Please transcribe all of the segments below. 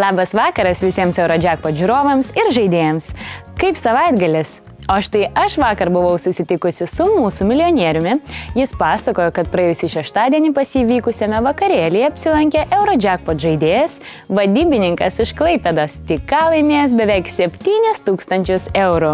Labas vakaras visiems Eurojackpot žiūrovams ir žaidėjams. Kaip savaitgalis? O štai aš vakar buvau susitikusi su mūsų milijonieriumi. Jis pasakojo, kad praėjusį šeštadienį pas jį vykusiame vakarėlyje apsilankė Eurojackpot žaidėjas, vadybininkas iš Klaipėdos, tik ką laimėjęs beveik 7 000 eurų.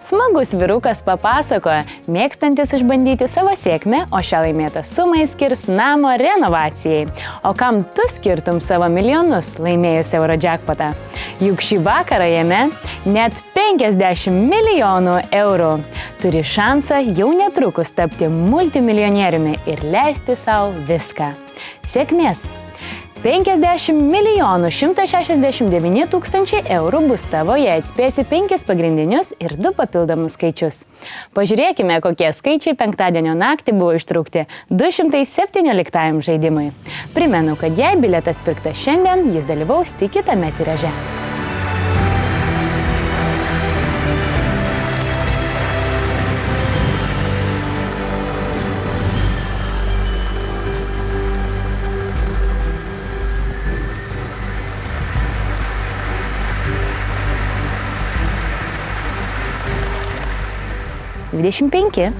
Smagus vyrukas papasakojo, mėgstantis išbandyti savo sėkmę, o šią laimėtą sumą skirs namo renovacijai. O kam tu skirtum savo milijonus laimėjus Eurojackpotą? Juk šį vakarą jame net 50 milijonų eurų. Turi šansą jau netrukus tapti multimilijonieriumi ir leisti savo viską. Sėkmės! 50 169 000 eurų bus tavo, jei atspėsi 5 pagrindinius ir 2 papildomus skaičius. Pažiūrėkime, kokie skaičiai penktadienio naktį buvo ištraukti 217 žaidimui. Primenu, kad jei bilietas pirktas šiandien, jis dalyvaus tik kitame tiraže. $25.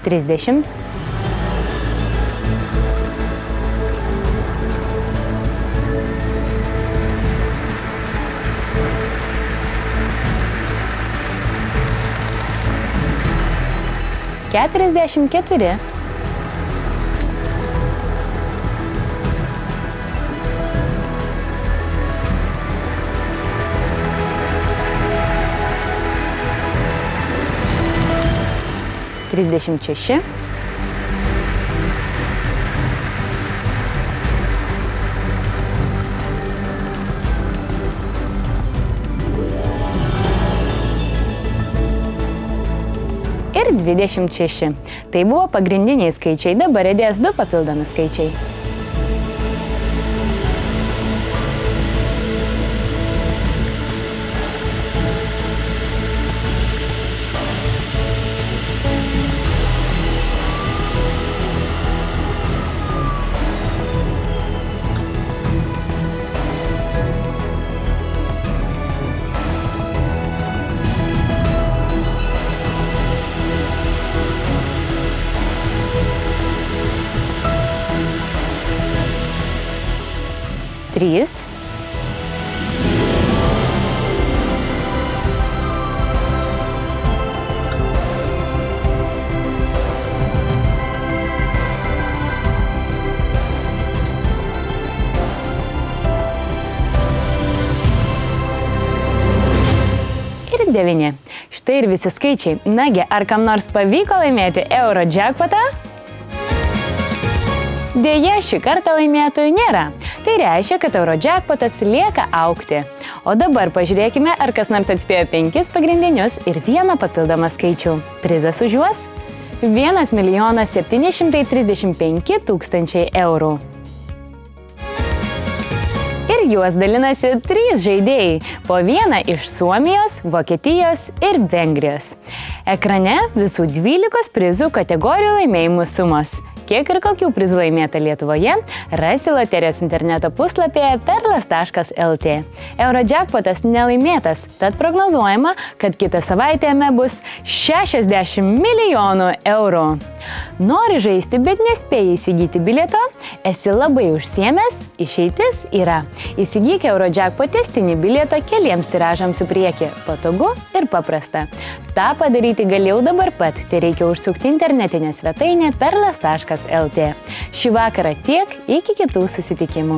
$30. $44. $36. Ir 26. Tai buvo pagrindiniai skaičiai, dabar įdės 2 papildomi skaičiai. $3. Ir 9. Štai ir visi skaičiai. Nagi, ar kam nors pavyko laimėti Eurojackpotą? Deja, šį kartą laimėtojų nėra. Tai reiškia, kad Eurojackpotas lieka augti. O dabar pažiūrėkime, ar kas nors atspėjo 5 pagrindinius ir 1 papildomą skaičių. Prizas už juos – 1 735 000 eurų. Ir juos dalinasi 3 žaidėjai, po vieną iš Suomijos, Vokietijos ir Vengrijos. Ekrane visų 12 prizų kategorijų laimėjimų sumos. Kiek ir kokių prizų laimėta Lietuvoje, rasi loterijos interneto puslapyje perlas.lt. Eurojackpotas nelaimėtas, tad prognozuojama, kad kitą savaitę jame bus 60 milijonų eurų. Nori žaisti, bet nespėjai įsigyti bilieto? Esi labai užsiėmęs? Išeitis yra. Įsigyk Eurojackpot testinį bilietą keliems tiražams į priekį. Patogu ir paprasta. Ta padaryti gali jau dabar pat, tai reikia užsukti internetinę svetainę perlas.lt. Šį vakarą tiek, iki kitų susitikimų.